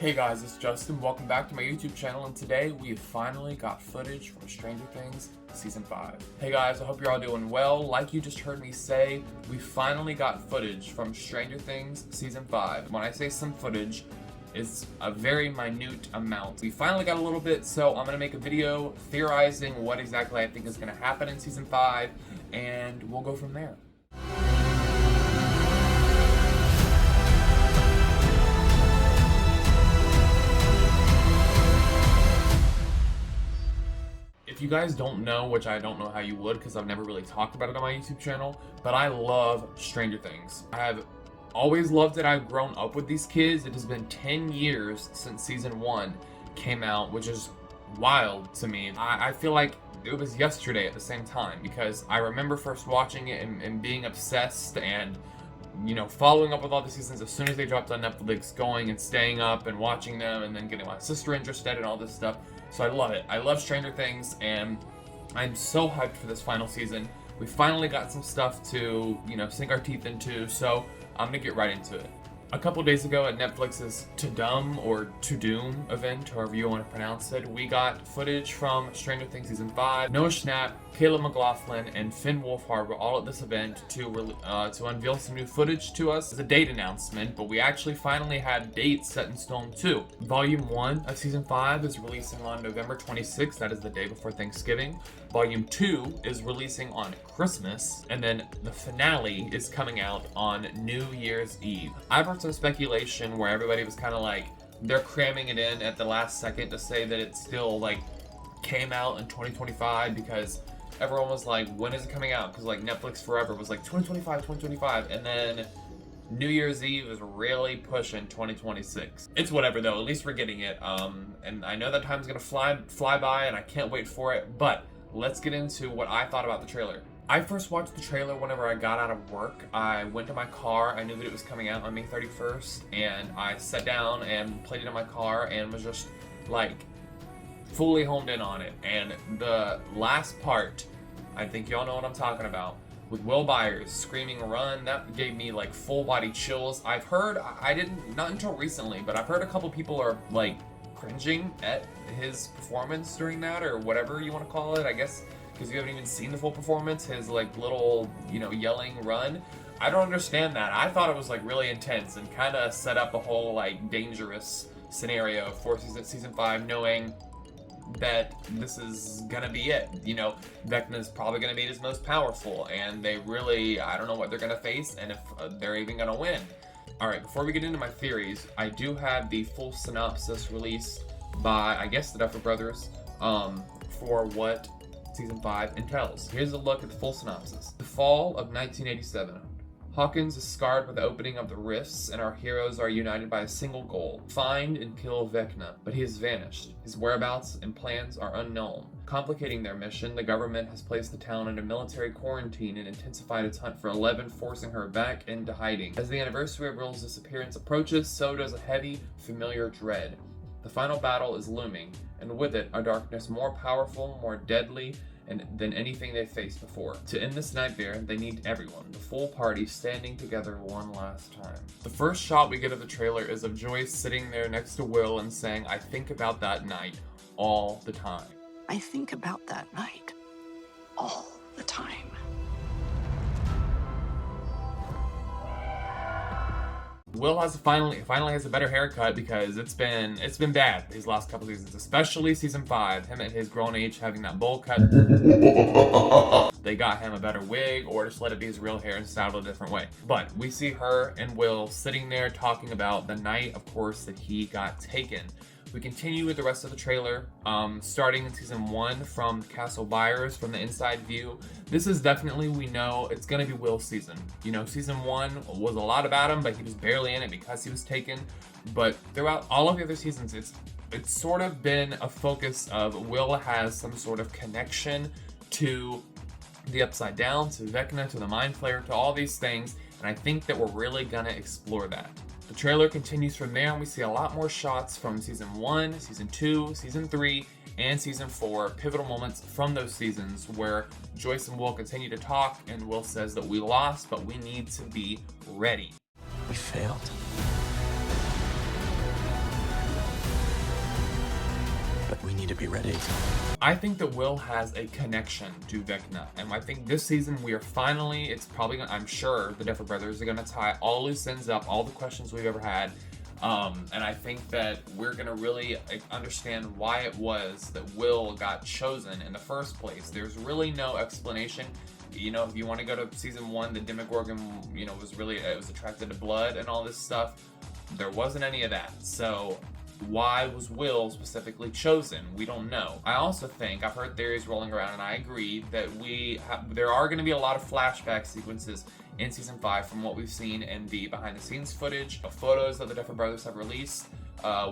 Hey guys, it's Justin. Welcome back to my YouTube channel, and today we finally got footage from Stranger Things Season 5. Hey guys, I hope you're all doing well. Like you just heard me say, we finally got footage from Stranger Things Season 5. When I say some footage, it's a very minute amount. We finally got a little bit, so I'm going to make a video theorizing what exactly I think is going to happen in Season 5, and we'll go from there. If you guys don't know, which I don't know how you would because I've never really talked about it on my YouTube channel, but I love Stranger Things. I have always loved it. I've grown up with these kids. It has been 10 years since Season 1 came out, which is wild to me. I feel like it was yesterday at the same time because I remember first watching it and being obsessed and, you know, following up with all the seasons as soon as they dropped on Netflix, going and staying up and watching them and then getting my sister interested and all this stuff. So I love it. I love Stranger Things, and I'm so hyped for this final season. We finally got some stuff to, you know, sink our teeth into, so I'm gonna get right into it. A couple days ago at Netflix's To Dumb or To Doom event, however you want to pronounce it, we got footage from Stranger Things Season 5. Noah Schnapp, Caleb McLaughlin, and Finn Wolfhard were all at this event to unveil some new footage to us. It's a date announcement, but we actually finally had dates set in stone too. Volume 1 of Season 5 is releasing on November 26th, that is the day before Thanksgiving. Volume 2 is releasing on Christmas, and then the finale is coming out on New Year's Eve. I've heard some speculation where everybody was kind of like, they're cramming it in at the last second to say that it still like came out in 2025 because everyone was like, when is it coming out? Because like Netflix forever was like 2025, and then New Year's Eve is really pushing 2026. It's whatever though, at least we're getting it. And I know that time's gonna fly by and I can't wait for it, but let's get into what I thought about the trailer. I first watched the trailer whenever I got out of work. I went to my car, I knew that it was coming out on May 31st, and I sat down and played it in my car and was just like fully honed in on it. And the last part, I think y'all know what I'm talking about, with Will Byers screaming run, that gave me like full body chills. I've heard, not until recently, but I've heard a couple people are like cringing at his performance during that, or whatever you want to call it, I guess, because you haven't even seen the full performance, his like little, you know, yelling run. I don't understand that. I thought it was like really intense and kind of set up a whole like dangerous scenario for season 5, knowing that this is gonna be it. You know, Vecna's probably gonna be his most powerful, and they really, I don't know what they're gonna face and if they're even gonna win. Alright, before we get into my theories, I do have the full synopsis released by, I guess, the Duffer Brothers, for what Season 5 entails. Here's a look at the full synopsis. The fall of 1987. Hawkins is scarred by the opening of the rifts, and our heroes are united by a single goal: find and kill Vecna. But he has vanished. His whereabouts and plans are unknown. Complicating their mission, the government has placed the town under military quarantine and intensified its hunt for Eleven, forcing her back into hiding. As the anniversary of Will's disappearance approaches, so does a heavy, familiar dread. The final battle is looming, and with it, a darkness more powerful, more deadly, than anything they've faced before. To end this nightmare, they need everyone, the full party, standing together one last time. The first shot we get of the trailer is of Joyce sitting there next to Will and saying, "I think about that night all the time." I think about that night all the time. Will finally has a better haircut because it's been bad these last couple seasons, especially Season 5. Him at his grown age having that bowl cut. They got him a better wig, or just let it be his real hair and styled a different way. But we see her and Will sitting there talking about the night, of course, that he got taken. We continue with the rest of the trailer, starting in Season 1 from Castle Byers, from the inside view. This is definitely, we know, it's going to be Will's season. You know, Season 1 was a lot about him, but he was barely in it because he was taken. But throughout all of the other seasons, it's sort of been a focus of Will has some sort of connection to the Upside Down, to Vecna, to the Mind Flayer, to all these things, and I think that we're really going to explore that. The trailer continues from there, and we see a lot more shots from Season 1, Season 2, Season 3, and Season 4, pivotal moments from those seasons where Joyce and Will continue to talk, and Will says that we lost, but we need to be ready. We failed. to be ready. I think that Will has a connection to Vecna, and I think this season we are finally, it's probably gonna, I'm sure the Duffer Brothers are gonna tie all loose ends up, all the questions we've ever had, and I think that we're gonna really understand why it was that Will got chosen in the first place. There's really no explanation. You know, if you want to go to season 1, the Demogorgon, you know, it was attracted to blood and all this stuff. There wasn't any of that. So why was Will specifically chosen? We don't know. I also think, I've heard theories rolling around, and I agree that there are going to be a lot of flashback sequences in season 5 from what we've seen in the behind the scenes footage of photos that the Duffer Brothers have released.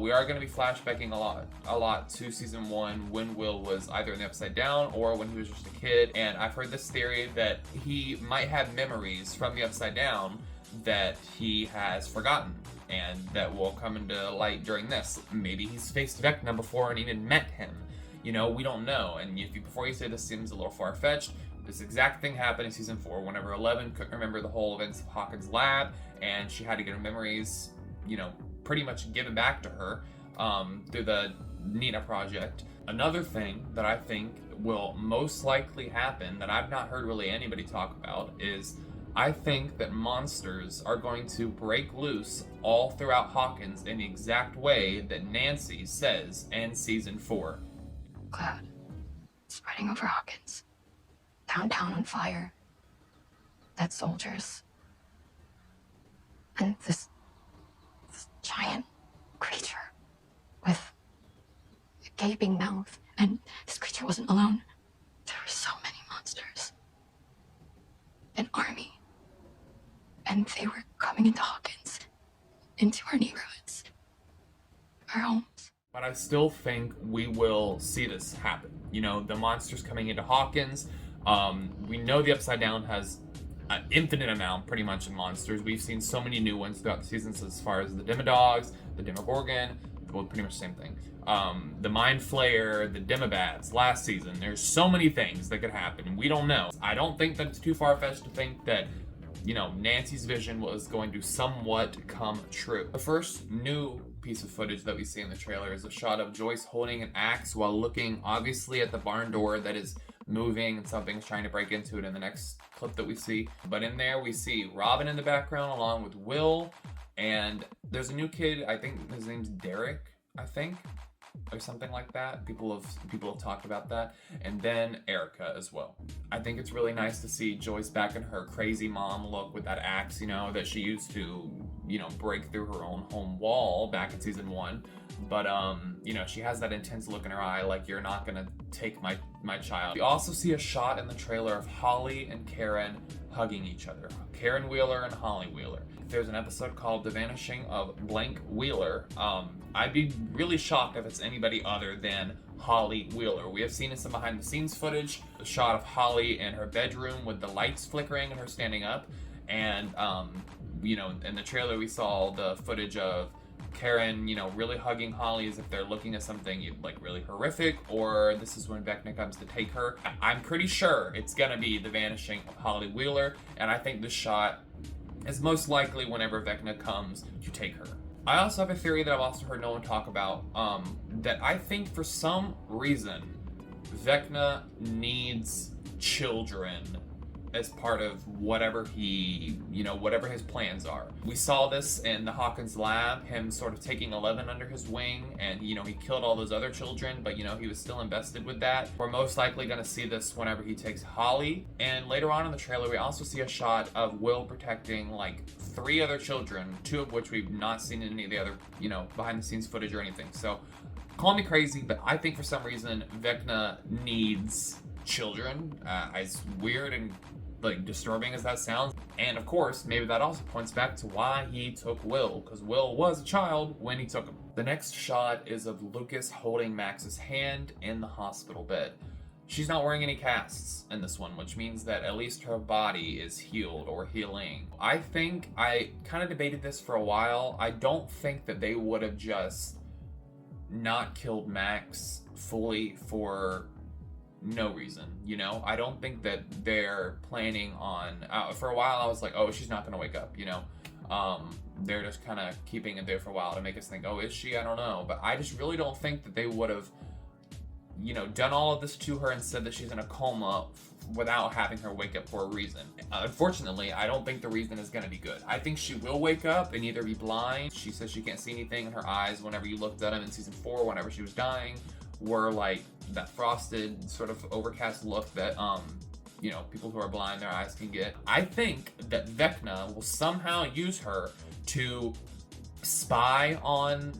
We are going to be flashbacking a lot to season 1 when Will was either in the Upside Down or when he was just a kid. And I've heard this theory that he might have memories from the Upside Down that he has forgotten and that will come into light during this. Maybe he's faced Vecna before and even met him. You know, we don't know. And before you say this seems a little far-fetched, this exact thing happened in season 4 whenever Eleven couldn't remember the whole events of Hawkins' lab, and she had to get her memories, you know, pretty much given back to her through the Nina project. Another thing that I think will most likely happen that I've not heard really anybody talk about is I think that monsters are going to break loose all throughout Hawkins in the exact way that Nancy says in season 4. Cloud spreading over Hawkins. Downtown on fire. Dead soldiers. And this giant creature with a gaping mouth. And this creature wasn't alone. There were so many monsters. An army. And they were coming into Hawkins, into our neighborhoods, our homes. But I still think we will see this happen. You know, the monsters coming into Hawkins. We know the Upside Down has an infinite amount, pretty much, of monsters. We've seen so many new ones throughout the seasons, as far as the Demodogs, the Demogorgon, well, pretty much the same thing. The Mind Flayer, the Demobats last season. There's so many things that could happen. We don't know. I don't think that it's too far-fetched to think that, you know, Nancy's vision was going to somewhat come true. The first new piece of footage that we see in the trailer is a shot of Joyce holding an axe while looking obviously at the barn door that is moving and something's trying to break into it in the next clip that we see. But in there we see Robin in the background along with Will, and there's a new kid, I think his name's Derek, I think, or something like that. People have talked about that. And then Erica as well. I think it's really nice to see Joyce back in her crazy mom look with that axe, you know, that she used to, you know, break through her own home wall back in season 1. But you know, she has that intense look in her eye, like, you're not gonna take my child. We also see a shot in the trailer of Holly and Karen hugging each other. Karen Wheeler and Holly Wheeler. There's an episode called The Vanishing of Blank Wheeler. I'd be really shocked if it's anybody other than Holly Wheeler. We have seen in some behind the scenes footage a shot of Holly in her bedroom with the lights flickering and her standing up. And, you know, in the trailer we saw the footage of Karen, you know, really hugging Holly as if they're looking at something like really horrific, or this is when Vecna comes to take her. I'm pretty sure it's gonna be The Vanishing of Holly Wheeler, and I think this shot is most likely whenever Vecna comes to take her. I also have a theory that I've also heard no one talk about, that I think for some reason Vecna needs children as part of whatever whatever his plans are. We saw this in the Hawkins lab, him sort of taking 11 under his wing, and, you know, he killed all those other children, but, you know, he was still invested with that. We're most likely gonna see this whenever he takes Holly. And later on in the trailer, we also see a shot of Will protecting, like, 3 other children, 2 of which we've not seen in any of the other, you know, behind the scenes footage or anything. So, call me crazy, but I think for some reason Vecna needs children, as weird and, like, disturbing as that sounds. And of course, maybe that also points back to why he took Will, because Will was a child when he took him. The next shot is of Lucas holding Max's hand in the hospital bed. She's not wearing any casts in this one, which means that at least her body is healed or healing. I think I kind of debated this for a while. I don't think that they would have just not killed Max fully for no reason, you know? I don't think that they're planning on, for a while I was like, oh, she's not gonna wake up, you know? They're just kind of keeping it there for a while to make us think, oh, is she? I don't know. But I just really don't think that they would have done all of this to her and said that she's in a coma without having her wake up for a reason. Unfortunately, I don't think the reason is going to be good. I think she will wake up and either be blind. She says she can't see anything, and her eyes, whenever you looked at them in season 4, whenever she was dying, were like that frosted sort of overcast look that people who are blind, their eyes can get. I think that Vecna will somehow use her to spy on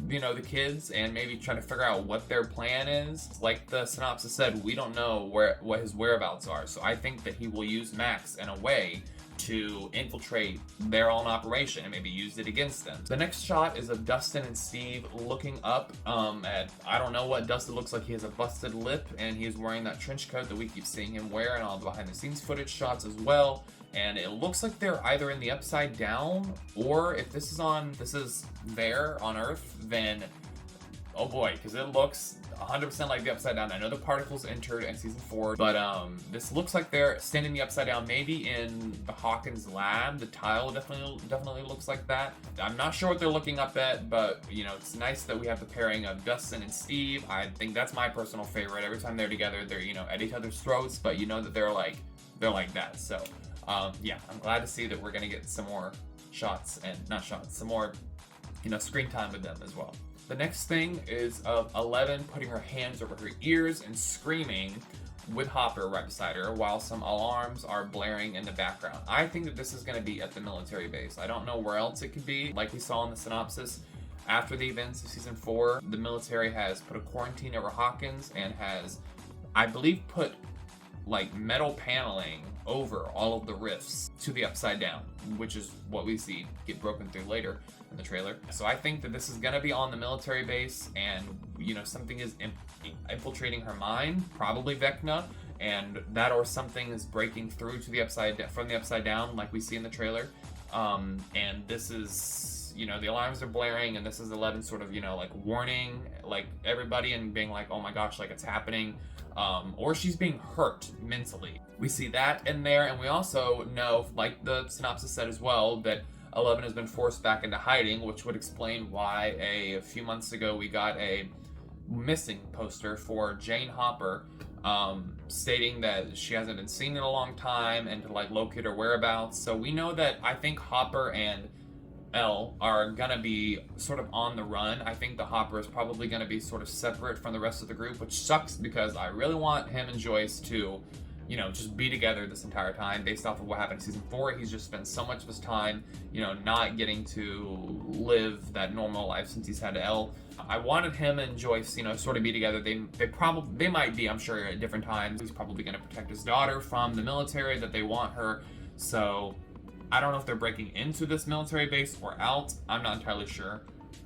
the kids and maybe try to figure out what their plan is. Like the synopsis said, we don't know what his whereabouts are, so I think that he will use Max in a way to infiltrate their own operation and maybe use it against them. The next shot is of Dustin and Steve looking up at, I don't know what Dustin looks like. He has a busted lip and he's wearing that trench coat that we keep seeing him wear, and all the behind the scenes footage shots as well. And it looks like they're either in the Upside Down, or if this is there on Earth, then oh boy, because it looks 100% like the Upside Down. I know the particles entered in season 4, but this looks like they're standing the Upside Down, maybe in the Hawkins lab. The tile definitely looks like that. I'm not sure what they're looking up at, but it's nice that we have the pairing of Dustin and Steve. I think that's my personal favorite. Every time they're together, they're at each other's throats, but that they're like that. So yeah, I'm glad to see that we're gonna get some more some more screen time with them as well. The next thing is of Eleven putting her hands over her ears and screaming with Hopper right beside her while some alarms are blaring in the background. I think that this is going to be at the military base. I don't know where else it could be. Like we saw in the synopsis, after the events of season 4, the military has put a quarantine over Hawkins and has, I believe, put like metal paneling over all of the rifts to the Upside Down, which is what we see get broken through later in the trailer. So I think that this is going to be on the military base, and something is infiltrating her mind, probably Vecna, and that or something is breaking through to the from the Upside Down, like we see in the trailer. And this is the alarms are blaring, and this is 11 sort of like warning like everybody and being like, oh my gosh, like it's happening. Or she's being hurt mentally. We see that in there, and we also know, like the synopsis said as well, that 11 has been forced back into hiding, which would explain why a few months ago we got a missing poster for Jane Hopper, stating that she hasn't been seen in a long time and to like locate her whereabouts. So we know that I think Hopper and Elle are gonna be sort of on the run. I think the Hopper is probably gonna be sort of separate from the rest of the group, which sucks because I really want him and Joyce to, just be together this entire time. Based off of what happened in season 4, he's just spent so much of his time, not getting to live that normal life since he's had Elle. I wanted him and Joyce, sort of be together. They might be, I'm sure, at different times. He's probably gonna protect his daughter from the military that they want her. So I don't know if they're breaking into this military base or out. I'm not entirely sure,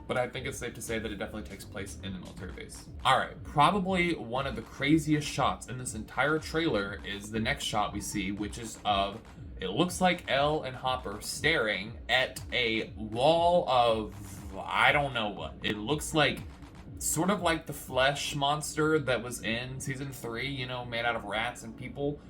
but I think it's safe to say that it definitely takes place in the military base. All right, probably one of the craziest shots in this entire trailer is the next shot we see, which is of, it looks like Elle and Hopper staring at a wall of, I don't know what. It looks like sort of like the flesh monster that was in season 3, made out of rats and people.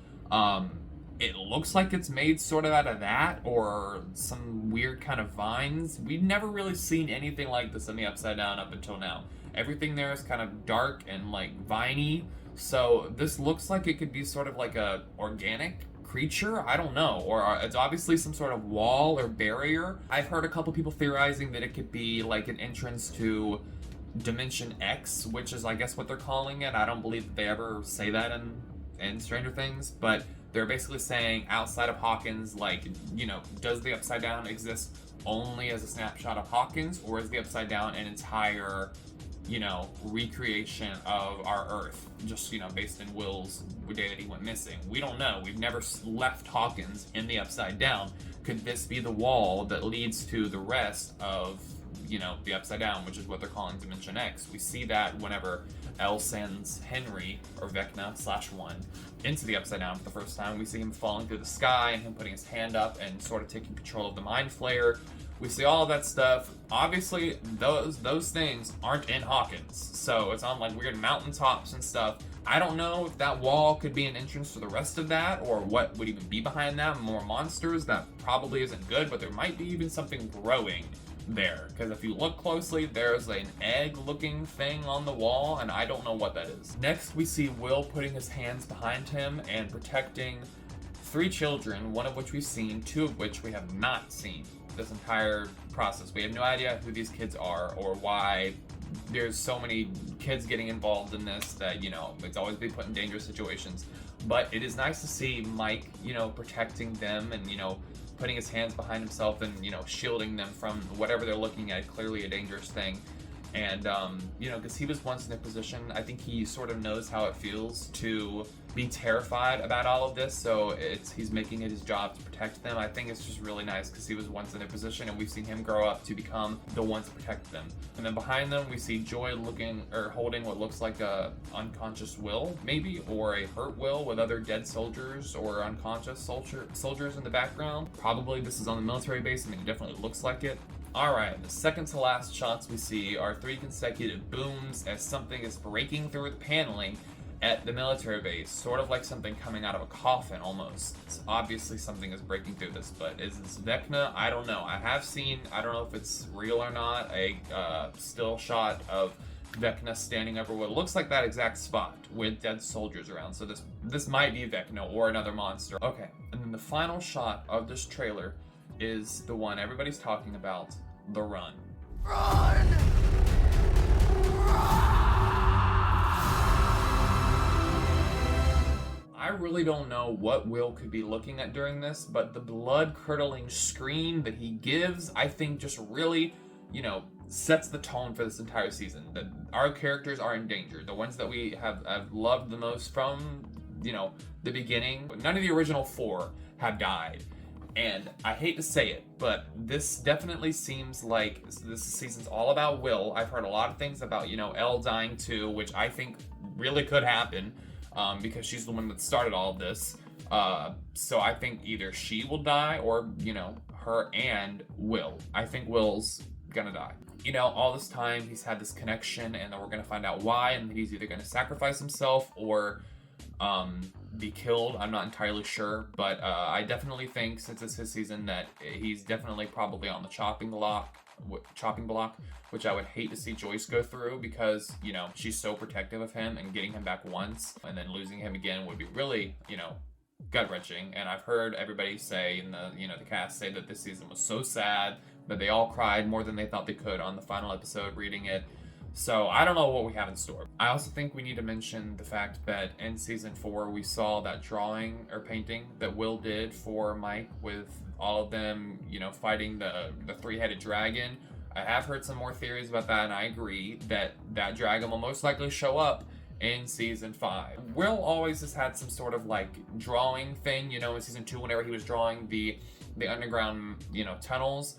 It looks like it's made sort of out of that or some weird kind of vines. We've never really seen anything like this in the Upside Down up until now. Everything there is kind of dark and like viney. So this looks like it could be sort of like a organic creature. I don't know. Or it's obviously some sort of wall or barrier. I've heard a couple people theorizing that it could be like an entrance to Dimension X, which is I guess what they're calling it. I don't believe that they ever say that in Stranger Things, but they're basically saying outside of Hawkins, like, does the Upside Down exist only as a snapshot of Hawkins, or is the Upside Down an entire, recreation of our Earth, just, based in Will's day that he went missing? We don't know. We've never left Hawkins in the Upside Down. Could this be the wall that leads to the rest of, the Upside Down, which is what they're calling Dimension X? We see that whenever Elle sends Henry, or Vecna/1, into the Upside Down for the first time. We see him falling through the sky and him putting his hand up and sort of taking control of the Mind Flayer. We see all of that stuff. Obviously, those things aren't in Hawkins, so it's on like weird mountaintops and stuff. I don't know if that wall could be an entrance to the rest of that, or what would even be behind that. More monsters. That probably isn't good, but there might be even something growing there, because if you look closely, there's an egg-looking thing on the wall, and I don't know what that is. Next, we see Will putting his hands behind him and protecting 3 children, one of which we've seen, 2 of which we have not seen this entire process. We have no idea who these kids are or why there's so many kids getting involved in this that, you know, it's always been put in dangerous situations. But it is nice to see Mike, you know, protecting them and, you know, putting his hands behind himself and, you know, shielding them from whatever they're looking at, clearly a dangerous thing. And, you know, because he was once in a position, I think he sort of knows how it feels to be terrified about all of this, so he's making it his job to protect them. I think it's just really nice because he was once in a position and we've seen him grow up to become the one to protect them. And then behind them, we see Joy holding what looks like a unconscious Will, maybe, or a hurt Will with other dead soldiers or unconscious soldiers in the background. Probably this is on the military base. I mean, it definitely looks like it. Alright, the second to last shots we see are 3 consecutive booms as something is breaking through the paneling at the military base, sort of like something coming out of a coffin almost. It's obviously something is breaking through this, but is this Vecna? I don't know. I have seen, I don't know if it's real or not, a still shot of Vecna standing over what looks like that exact spot with dead soldiers around. So this might be Vecna or another monster. Okay, and then the final shot of this trailer is the one everybody's talking about, the run. Run! I really don't know what Will could be looking at during this, but the blood-curdling scream that he gives, I think just really, you know, sets the tone for this entire season. That our characters are in danger. The ones that we have loved the most from, you know, the beginning. None of the original 4 have died. And I hate to say it, but this definitely seems like this season's all about Will. I've heard a lot of things about, you know, Elle dying too, which I think really could happen because she's the one that started all of this. So I think either she will die or, you know, her and Will. I think Will's gonna die. You know, all this time he's had this connection, and then we're gonna find out why, and he's either gonna sacrifice himself or be killed. I'm not entirely sure, but I definitely think, since it's his season, that he's definitely probably on the chopping block, which I would hate to see Joyce go through, because, you know, she's so protective of him, and getting him back once and then losing him again would be really, you know, gut-wrenching. And I've heard everybody say in the, you know, the cast say that this season was so sad that they all cried more than they thought they could on the final episode reading it. So I don't know what we have in store. I also think we need to mention the fact that in season 4 we saw that drawing or painting that Will did for Mike with all of them, you know, fighting the 3-headed dragon. I have heard some more theories about that, and I agree that that dragon will most likely show up in season 5. Will always has had some sort of like drawing thing, you know, in season 2 whenever he was drawing the underground, you know, tunnels.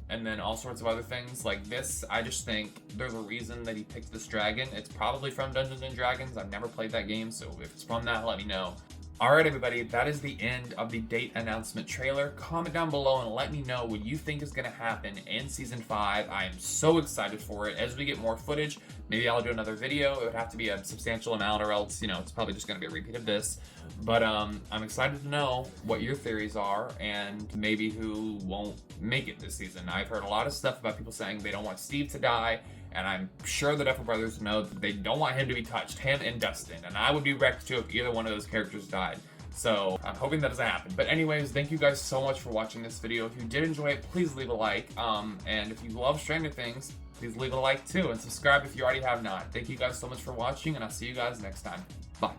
And then all sorts of other things like this. I just think there's a reason that he picked this dragon. It's probably from Dungeons & Dragons. I've never played that game, so if it's from that, let me know. Alright everybody, that is the end of the date announcement trailer. Comment down below and let me know what you think is going to happen in Season 5. I am so excited for it. As we get more footage, maybe I'll do another video. It would have to be a substantial amount, or else, you know, it's probably just going to be a repeat of this. But I'm excited to know what your theories are, and maybe who won't make it this season. I've heard a lot of stuff about people saying they don't want Steve to die, and I'm sure the Duffer Brothers know that they don't want him to be touched, him and Dustin, and I would be wrecked too if either one of those characters died. So I'm hoping that doesn't happen. But anyways, thank you guys so much for watching this video. If you did enjoy it, please leave a like. And if you love Stranger Things, please leave a like too, and subscribe if you already have not. Thank you guys so much for watching, and I'll see you guys next time. Bye.